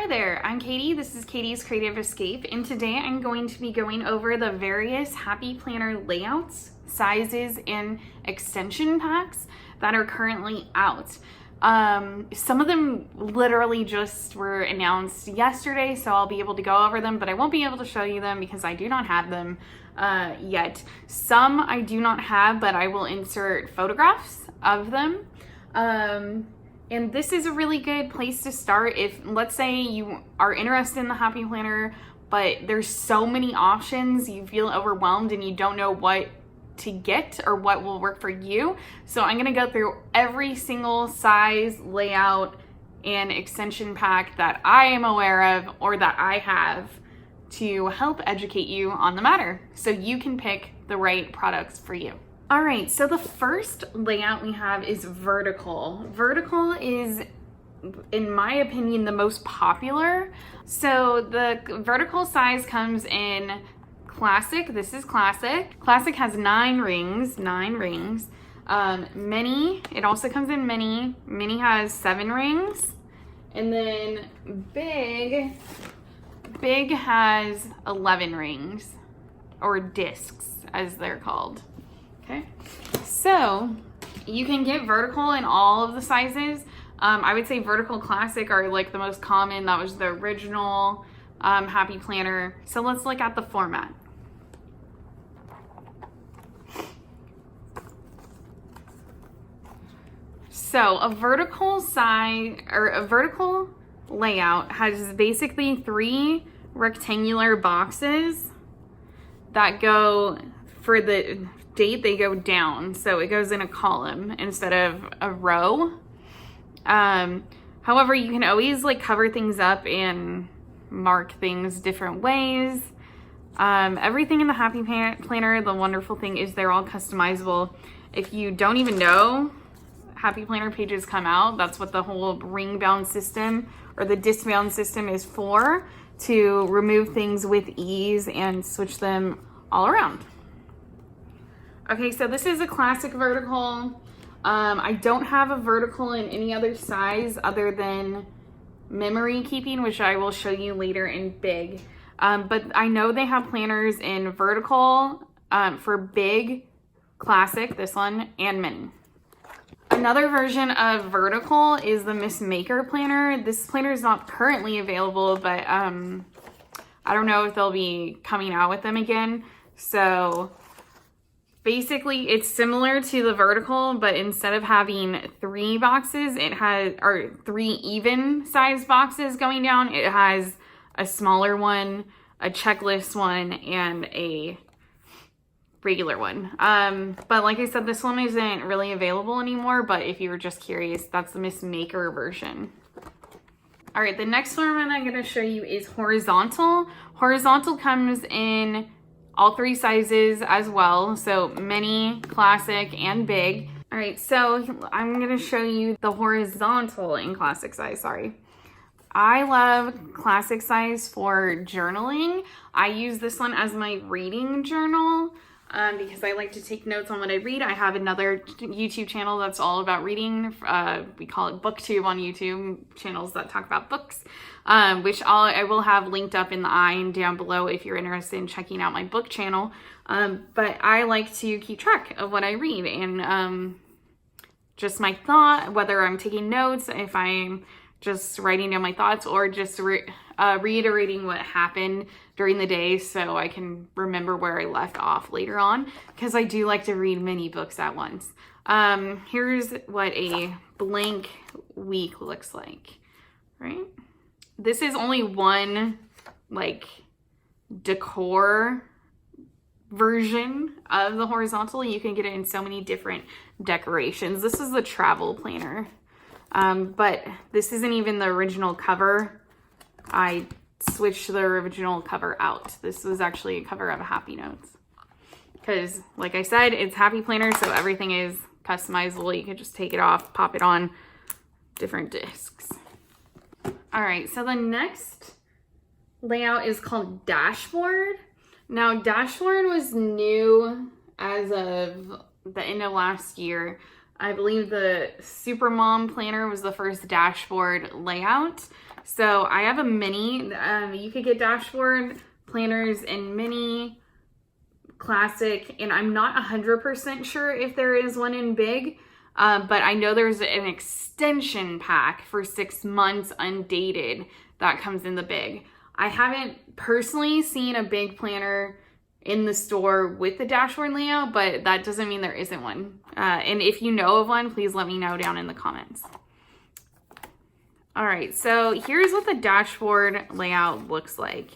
Hi there, I'm Katie. This is Katie's Creative Escape, and today I'm going to be going over the various Happy Planner layouts, sizes, and extension packs that are currently out. Some of them literally just were announced yesterday, so I'll be able to go over them, but I won't be able to show you them because I do not have them yet. Some I do not have, but I will insert photographs of them. And this is a really good place to start if, let's say, you are interested in the Happy Planner, but there's so many options, you feel overwhelmed and you don't know what to get or what will work for you. So I'm gonna go through every single size, layout, and extension pack that I am aware of or that I have to help educate you on the matter so you can pick the right products for you. All right, so the first layout we have is vertical. Vertical is, in my opinion, the most popular. So the vertical size comes in classic. This is classic. Classic has 9 rings. Mini, it also comes in mini. Mini has 7 rings. And then big has 11 rings, or discs as they're called. Okay, so you can get vertical in all of the sizes. I would say vertical classic are like the most common. That was the original Happy Planner. So let's look at the format. So a vertical size or a vertical layout has basically 3 rectangular boxes that go for the date, they go down, so it goes in a column instead of a row. However, you can always like cover things up and mark things different ways. Everything in the Happy Planner, the wonderful thing is they're all customizable. If you don't even know Happy Planner pages come out, that's what the whole ring bound system or the disc bound system is for, to remove things with ease and switch them all around. Okay, so this is a classic vertical. I don't have a vertical in any other size other than memory keeping, which I will show you later in big. But I know they have planners in vertical for big, classic, this one, and mini. Another version of vertical is the Miss Maker planner. This planner is not currently available, but I don't know if they'll be coming out with them again. So basically, it's similar to the vertical, but instead of having 3 boxes, it has, or 3 even size boxes going down, it has a smaller one, a checklist one, and a regular one. But like I said, this one isn't really available anymore, but if you were just curious, that's the Miss Maker version. All right, the next one I'm gonna show you is horizontal. Horizontal comes in all 3 sizes as well, so mini, classic, and big. All right, so I'm gonna show you the horizontal in classic size, sorry. I love classic size for journaling. I use this one as my reading journal because I like to take notes on what I read. I have another YouTube channel that's all about reading. We call it BookTube on YouTube, channels that talk about books, which I will have linked up in the eye and down below if you're interested in checking out my book channel. But I like to keep track of what I read and just my thought, whether I'm taking notes, if I'm just writing down my thoughts, or just reiterating what happened during the day so I can remember where I left off later on, because I do like to read many books at once. Here's what a blank week looks like, right? This is only one like decor version of the horizontal. You can get it in so many different decorations. This is the travel planner. But this isn't even the original cover. I switched the original cover out. This was actually a cover of Happy Notes. Because, like I said, it's Happy Planner, so everything is customizable. You can just take it off, pop it on different discs. All right, so the next layout is called Dashboard. Now, Dashboard was new as of the end of last year. I believe the Supermom planner was the first dashboard layout. So I have a mini. You could get dashboard planners in mini, classic, and I'm not 100% sure if there is one in big, but I know there's an extension pack for 6 months undated that comes in the big. I haven't personally seen a big planner in the store with the dashboard layout, but that doesn't mean there isn't one. And if you know of one, please let me know down in the comments. All right, so here's what the dashboard layout looks like.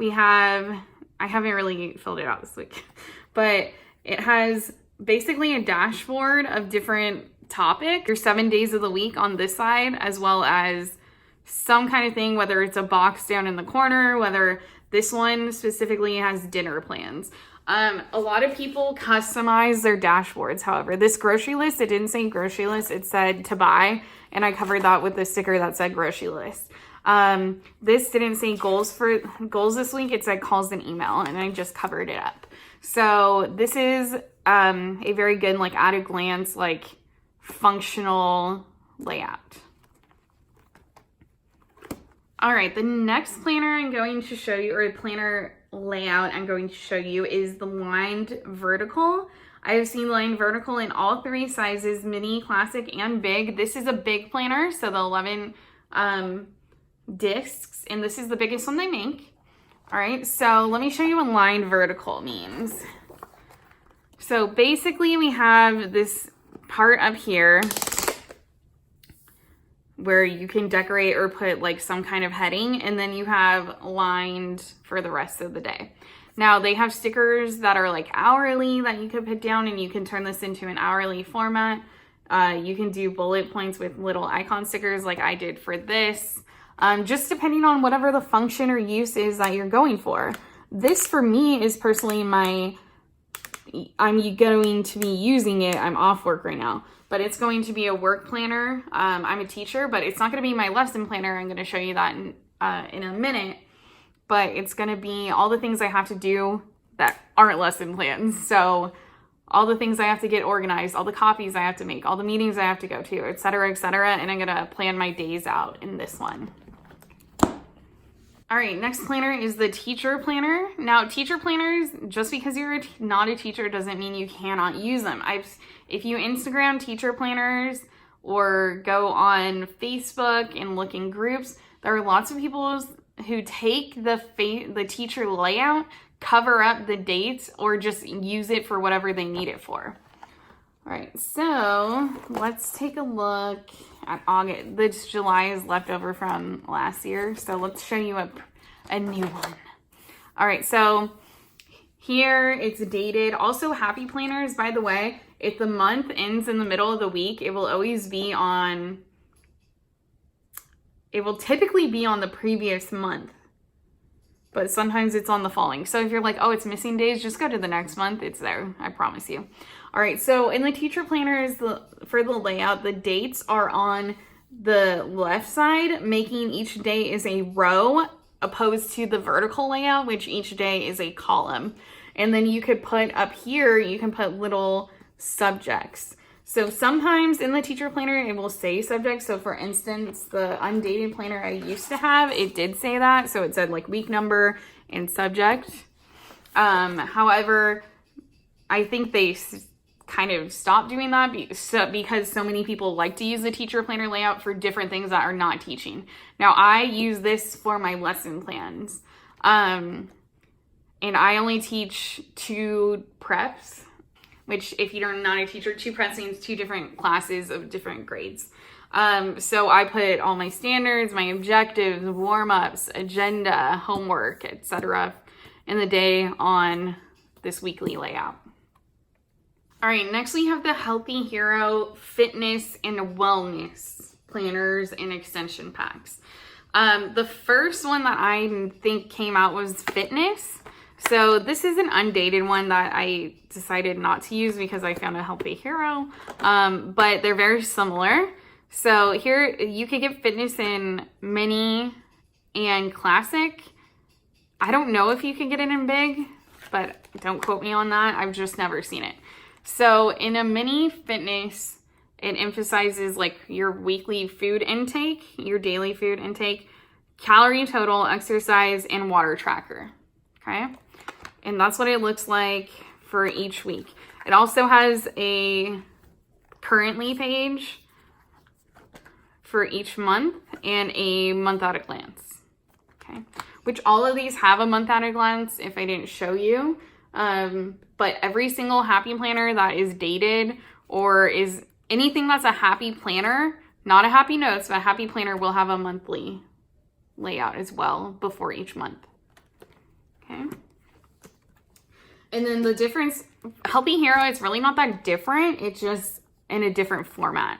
I haven't really filled it out this week, but it has basically a dashboard of different topics. There's 7 days of the week on this side, as well as some kind of thing, whether it's a box down in the corner, whether this one specifically has dinner plans. A lot of people customize their dashboards. However, this grocery list, it didn't say grocery list, it said to buy, and I covered that with the sticker that said grocery list. This didn't say goals this week, it said calls and email, and I just covered it up. So this is a very good, like, at a glance, like, functional layout. All right, the next planner I'm going to show you, or planner layout I'm going to show you, is the lined vertical. I have seen lined vertical in all 3 sizes, mini, classic, and big. This is a big planner, so the 11 discs, and this is the biggest one they make. All right, so let me show you what lined vertical means. So basically we have this part up here where you can decorate or put like some kind of heading, and then you have lined for the rest of the day. Now they have stickers that are like hourly that you could put down, and you can turn this into an hourly format. You can do bullet points with little icon stickers like I did for this, just depending on whatever the function or use is that you're going for. This for me is personally I'm going to be using it. I'm off work right now, but it's going to be a work planner. I'm a teacher, but it's not going to be my lesson planner. I'm going to show you that in a minute, but it's going to be all the things I have to do that aren't lesson plans. So all the things I have to get organized, all the copies I have to make, all the meetings I have to go to, etc., etc. And I'm going to plan my days out in this one. All right, next planner is the teacher planner. Now, teacher planners, just because you're not a teacher doesn't mean you cannot use them. If you Instagram teacher planners or go on Facebook and look in groups, there are lots of people who take the teacher layout, cover up the dates, or just use it for whatever they need it for. All right, so let's take a look at August. This July is left over from last year, so let's show you a new one. All right, so here it's dated. Also, happy planners, by the way, if the month ends in the middle of the week, it will typically be on the previous month, but sometimes it's on the following. So if you're like, oh, it's missing days, just go to the next month. It's there, I promise you. All right, so in the teacher planners, for the layout, the dates are on the left side, making each day is a row, opposed to the vertical layout, which each day is a column. And then you could put up here, you can put little subjects. So sometimes in the teacher planner, it will say subjects. So for instance, the undated planner I used to have, it did say that. So it said like week number and subject. However, I think they kind of stopped doing that because so many people like to use the teacher planner layout for different things that are not teaching. Now I use this for my lesson plans. And I only teach 2 preps, which if you're not a teacher, 2 preps means 2 different classes of different grades. So I put all my standards, my objectives, warm-ups, agenda, homework, etc. in the day on this weekly layout. All right, next we have the Healthy Hero Fitness and Wellness planners and extension packs. The first one that I think came out was fitness. So this is an undated one that I decided not to use because I found a Healthy Hero, but they're very similar. So here you could get fitness in mini and classic. I don't know if you can get it in big, but don't quote me on that. I've just never seen it. So in a mini fitness, it emphasizes like your weekly food intake, your daily food intake. calorie total, exercise, and water tracker. Okay. And that's what it looks like for each week. It also has a currently page for each month and a month at a glance. Okay. Which all of these have a month at a glance if I didn't show you. But every single happy planner that is dated or is anything that's a happy planner, not a happy notes, but a happy planner will have a monthly layout as well before each month. Okay. And then the difference, Healthy Hero, it's really not that different. It's just in a different format.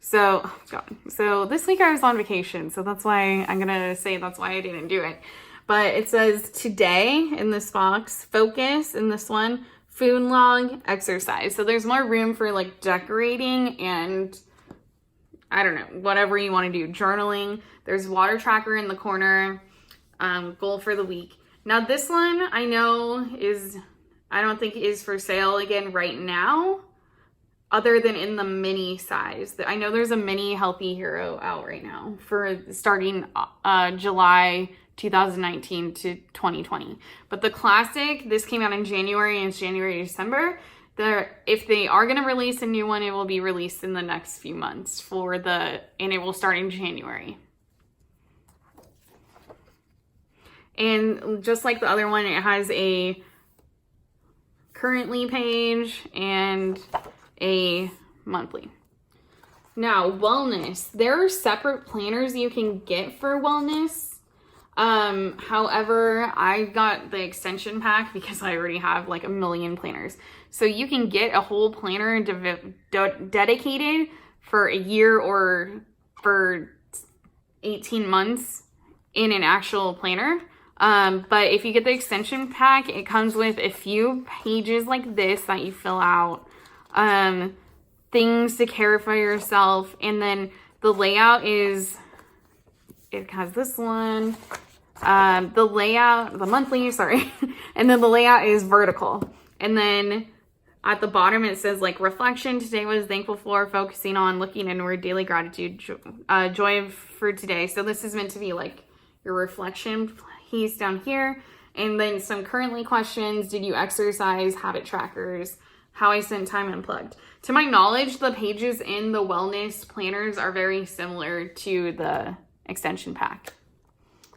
So, oh God. So this week I was on vacation. So that's why I'm going to say that's why I didn't do it. But it says today in this box, focus in this one, food log, exercise. So there's more room for like decorating and I don't know, whatever you want to do. Journaling. There's water tracker in the corner. Goal for the week. Now this one I know I don't think is for sale again right now, other than in the mini size. I know there's a mini Healthy Hero out right now for starting July 2019 to 2020. But the classic, this came out in January, and it's January to December. If they are going to release a new one, it will be released in the next few months and it will start in January. And just like the other one, it has a currently page and a monthly. Now, wellness. There are separate planners you can get for wellness. However, I got the extension pack because I already have like a million planners. So you can get a whole planner dedicated for a year or for 18 months in an actual planner. But if you get the extension pack, it comes with a few pages like this that you fill out, things to care for yourself. And then the layout it has this one, the monthly, sorry. And then the layout is vertical. And then at the bottom, it says like reflection. Today was thankful for, focusing on, looking inward, daily gratitude, joy for today. So this is meant to be like your reflection piece down here. And then some currently questions. Did you exercise? Habit trackers. How I spent time unplugged. To my knowledge, the pages in the wellness planners are very similar to the extension pack.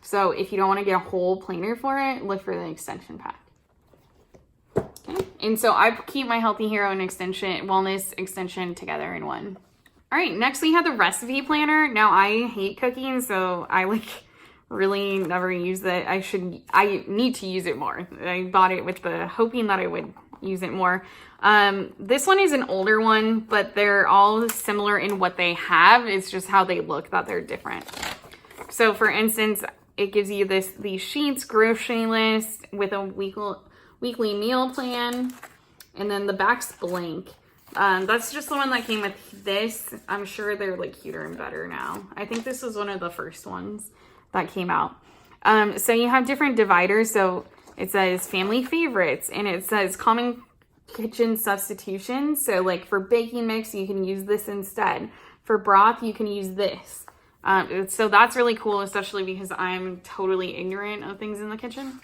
So if you don't want to get a whole planner for it, look for the extension pack. Okay. And so I keep my Healthy Hero and wellness extension together in one. All right. Next we have the recipe planner. Now I hate cooking, so I really never use it. I need to use it more. I bought it with the hoping that I would use it more. This one is an older one, but they're all similar in what they have. It's just how they look that they're different. So for instance, it gives you these sheets, grocery list with a weekly meal plan, and then the back's blank. That's just the one that came with this. I'm sure they're like cuter and better now. I think this was one of the first ones that came out. So you have different dividers. So it says family favorites, and it says common kitchen substitutions. So like for baking mix, you can use this instead. For broth, you can use this. So that's really cool, especially because I'm totally ignorant of things in the kitchen.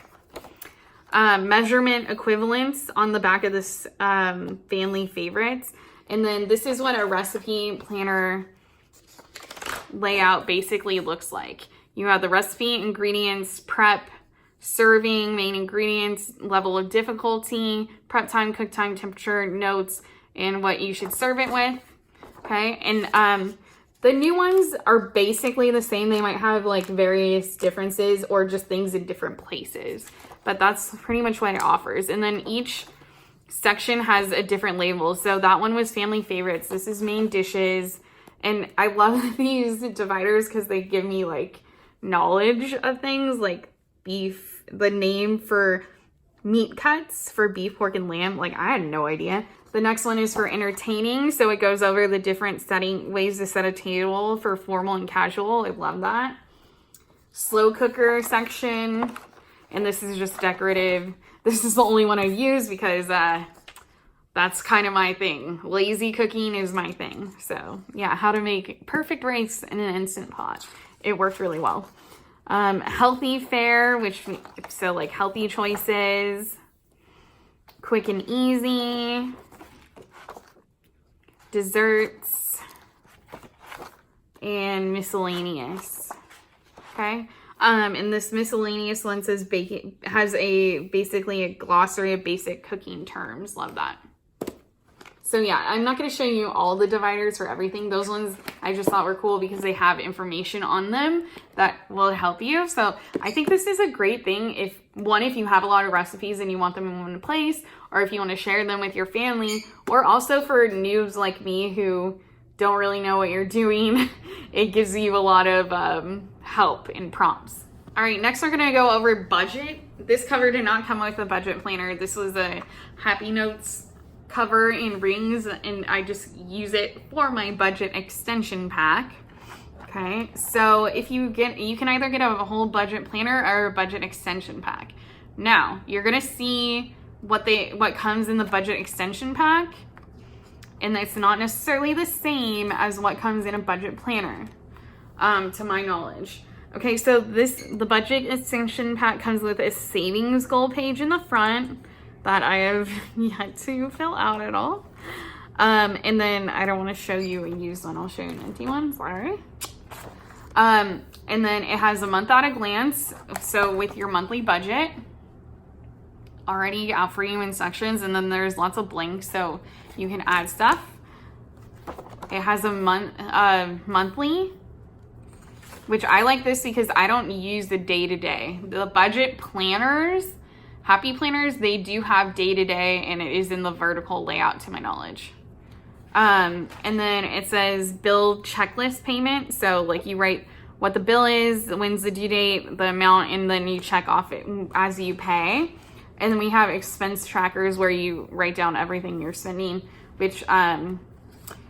Measurement equivalents on the back of this family favorites. And then this is what a recipe planner layout basically looks like. You have the recipe, ingredients, prep, serving, main ingredients, level of difficulty, prep time, cook time, temperature, notes, and what you should serve it with. Okay, and the new ones are basically the same. They might have like various differences or just things in different places, but that's pretty much what it offers. And then each section has a different label. So that one was family favorites. This is main dishes. And I love these dividers because they give me like knowledge of things like beef, the name for meat cuts for beef, pork, and lamb. Like I had no idea. The next one is for entertaining. So it goes over the different ways to set a table for formal and casual. I love that. Slow cooker section. And this is just decorative. This is the only one I use because that's kind of my thing. Lazy cooking is my thing. So yeah, how to make perfect rice in an Instant Pot. It worked really well. Healthy fare, so like healthy choices, quick and easy, desserts, and miscellaneous. Okay. And this miscellaneous one says has basically a glossary of basic cooking terms. Love that. So yeah, I'm not going to show you all the dividers for everything. Those ones I just thought were cool because they have information on them that will help you. So I think this is a great thing if you have a lot of recipes and you want them in one place, or if you want to share them with your family, or also for noobs like me who don't really know what you're doing. It gives you a lot of help and prompts. All right, next we're gonna go over budget. This cover did not come with a budget planner. This was a Happy Notes cover in rings, and I just use it for my budget extension pack. Okay, so if you can either get a whole budget planner or a budget extension pack. Now you're gonna see what comes in the budget extension pack, and it's not necessarily the same as what comes in a budget planner, to my knowledge. Okay, so the budget extension pack comes with a savings goal page in the front that I have yet to fill out at all. And then I don't want to show you a used one. I'll show you an empty one, sorry. And then it has a month at a glance. So with your monthly budget already out for you in sections, and then there's lots of blanks so you can add stuff. It has a monthly, which I like this because I don't use the day-to-day. The budget planners, Happy Planners, they do have day-to-day, and it is in the vertical layout to my knowledge. And then it says bill checklist payment. So like you write what the bill is, when's the due date, the amount, and then you check off it as you pay. And then we have expense trackers where you write down everything you're spending, which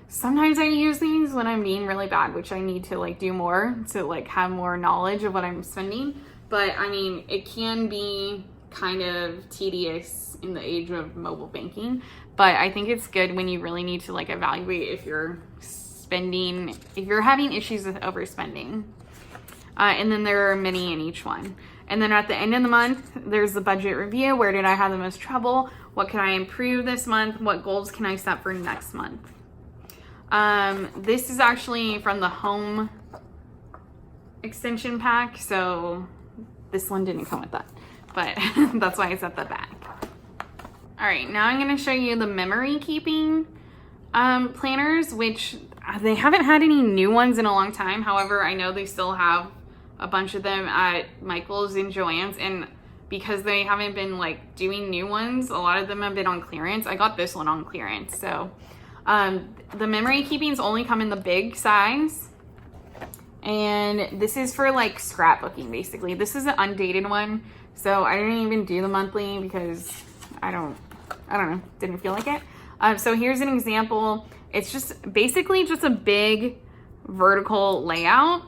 sometimes I use these when I'm being really bad, which I need to like do more to like have more knowledge of what I'm spending. But I mean, it can be kind of tedious in the age of mobile banking, but I think it's good when you really need to like evaluate if you're having issues with overspending. And then there are many in each one. And then at the end of the month, there's the budget review. Where did I have the most trouble? What can I improve this month? What goals can I set for next month? This is actually from the home extension pack, so this one didn't come with that, but that's why it's at the back. All right, now I'm going to show you the memory keeping planners, which they haven't had any new ones in a long time. However, I know they still have a bunch of them at Michael's and Joann's, and because they haven't been like doing new ones, a lot of them have been on clearance. I got this one on clearance. So the memory keepings only come in the big size, and this is for like scrapbooking basically. This is an undated one, so I didn't even do the monthly because I don't know, didn't feel like it. So here's an example. It's just basically just a big vertical layout,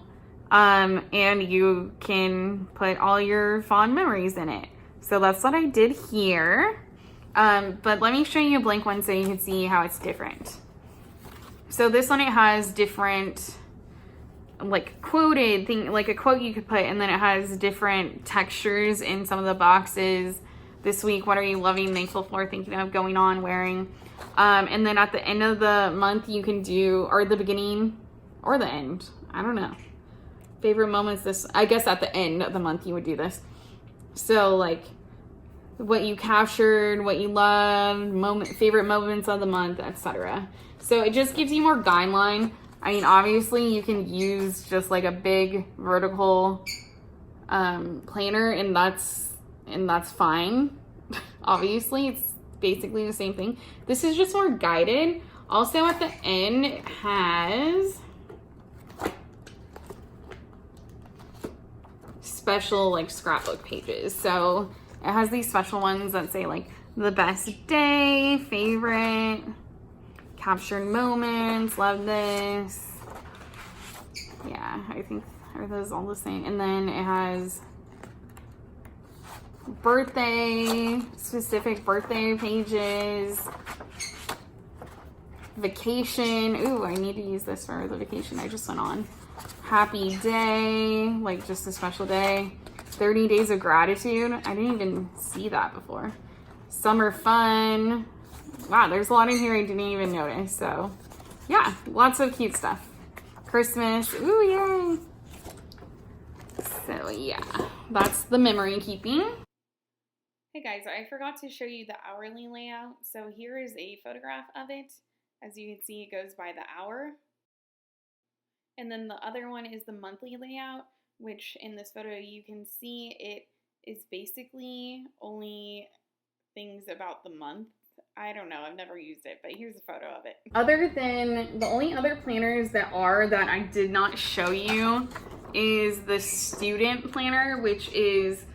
and you can put all your fond memories in it. So that's what I did here. But let me show you a blank one so you can see how it's different. So this one, it has different like quoted thing, like a quote you could put, and then it has different textures in some of the boxes. This week, what are you loving, thankful for, thinking of, going on, wearing? And then at the end of the month, you can do, or the beginning or the end, I don't know. Favorite moments, I guess at the end of the month you would do this. So like what you captured, what you loved, favorite moments of the month, etc. So it just gives you more guideline. I mean, obviously you can use just like a big vertical planner, and that's fine. Obviously, it's basically the same thing. This is just more guided. Also at the end, it has special like scrapbook pages. So it has these special ones that say like the best day, favorite, captured moments, love this. Yeah, I think are those all the same. And then it has specific birthday pages, vacation. Ooh, I need to use this for the vacation I just went on. happy day, like just a special day. 30 days of gratitude. I didn't even see that before. Summer fun. Wow, there's a lot in here I didn't even notice. So yeah, lots of cute stuff. Christmas. Ooh, yay. So yeah, that's the memory keeping. Hey guys, I forgot to show you the hourly layout. So here is a photograph of it. As you can see, it goes by the hour. And then the other one is the monthly layout, which in this photo you can see it is basically only things about the month. I don't know, I've never used it, but here's a photo of it. Other than, the only other planners that I did not show you is the student planner, which is,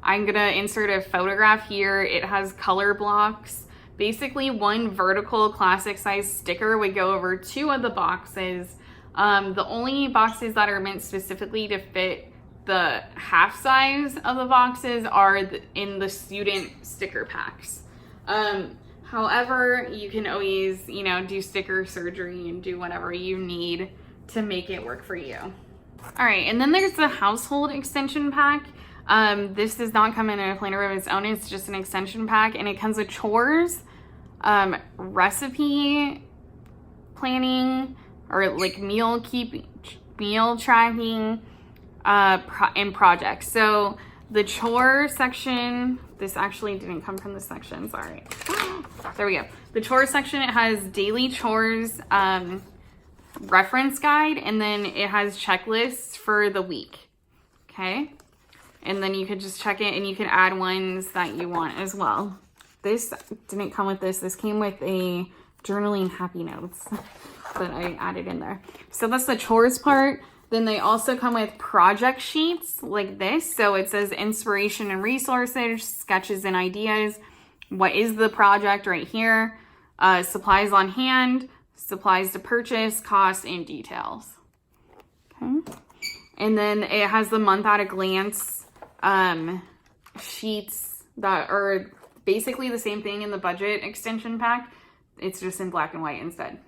I'm gonna insert a photograph here. It has color blocks. Basically, one vertical classic size sticker would go over 2 of the boxes. The only boxes that are meant specifically to fit the half size of the boxes are in the student sticker packs. However, you can always, you know, do sticker surgery and do whatever you need to make it work for you. All right, and then there's the household extension pack. This does not come in a planner of its own. It's just an extension pack, and it comes with chores, recipe planning, or like meal tracking, and projects. So the chore section, this actually didn't come from this section, sorry. There we go. The chore section, it has daily chores, reference guide, and then it has checklists for the week, okay? And then you could just check it, and you can add ones that you want as well. This didn't come with this. This came with a journaling happy notes that I added in there. So that's the chores part. Then they also come with project sheets like this. So it says inspiration and resources, sketches and ideas. What is the project right here? Supplies on hand, supplies to purchase, costs, and details. Okay. And then it has the month at a glance sheets that are basically the same thing in the budget extension pack. It's just in black and white instead.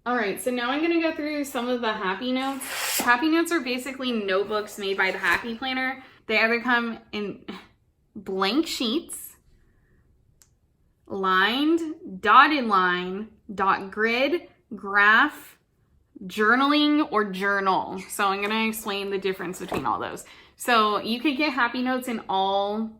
All right, so now I'm gonna go through some of the happy notes. Happy notes are basically notebooks made by the Happy Planner. They either come in blank sheets, lined, dotted line, dot grid, graph, journaling, or journal. So I'm gonna explain the difference between all those. So you could get happy notes in all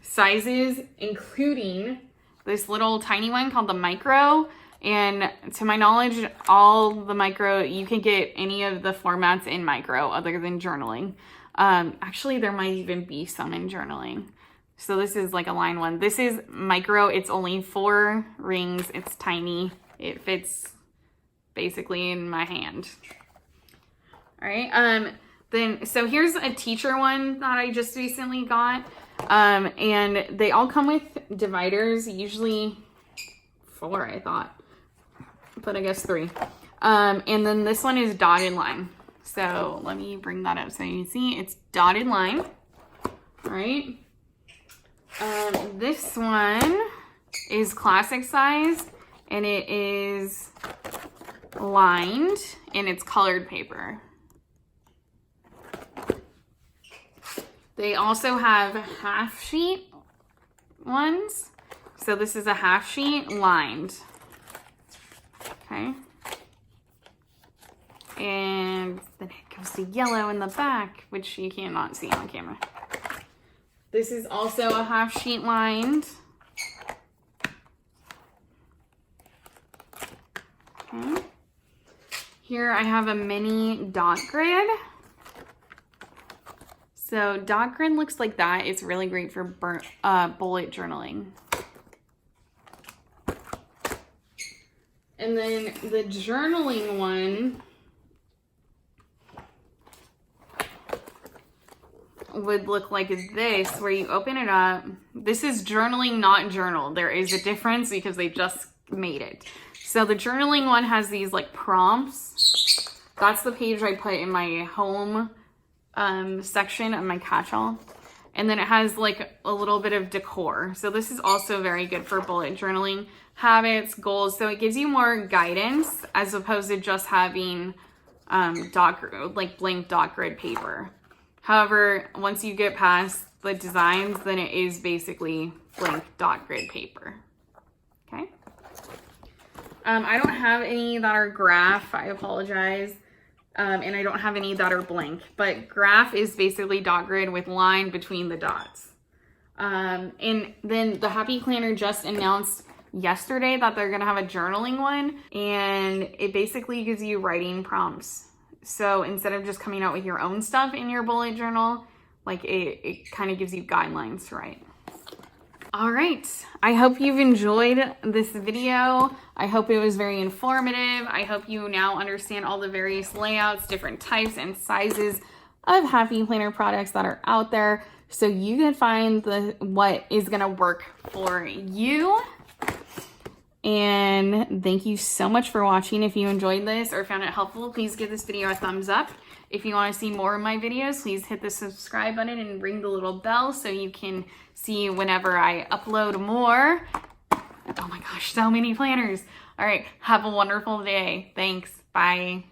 sizes, including this little tiny one called the micro. And to my knowledge, all the micro, you can get any of the formats in micro other than journaling. Actually, there might even be some in journaling. So this is like a line one. This is micro. It's only 4 rings. It's tiny. It fits basically in my hand. All right. So here's a teacher one that I just recently got. And they all come with dividers, usually 4, I thought. But I guess 3. And then this one is dotted line. So let me bring that up so you can see it's dotted line. All right. This one is classic size, and it is lined, and it's colored paper. They also have half sheet ones. So this is a half sheet lined. Okay. And then it goes to yellow in the back, which you cannot see on camera. This is also a half sheet lined. Okay. Here I have a mini dot grid. So dot grid looks like that. It's really great for bullet journaling. And then the journaling one would look like this, where you open it up. This is journaling, not journal. There is a difference because they just made it. So the journaling one has these like prompts. That's the page I put in my home section of my catch-all. And then it has like a little bit of decor. So this is also very good for bullet journaling, habits, goals. So it gives you more guidance as opposed to just having blank dot grid paper. However, once you get past the designs, then it is basically blank dot grid paper. Okay. I don't have any that are graph, I apologize. And I don't have any that are blank, but graph is basically dot grid with line between the dots. And then the Happy Planner just announced yesterday that they're gonna have a journaling one, and it basically gives you writing prompts. So instead of just coming out with your own stuff in your bullet journal, like it kind of gives you guidelines to write. All right, I hope you've enjoyed this video. I hope it was very informative. I hope you now understand all the various layouts, different types and sizes of Happy Planner products that are out there, so you can find what is gonna work for you. And thank you so much for watching. If you enjoyed this or found it helpful, please give this video a thumbs up. If you want to see more of my videos, please hit the subscribe button and ring the little bell so you can see whenever I upload more. Oh my gosh, so many planners. All right, have a wonderful day. Thanks. Bye.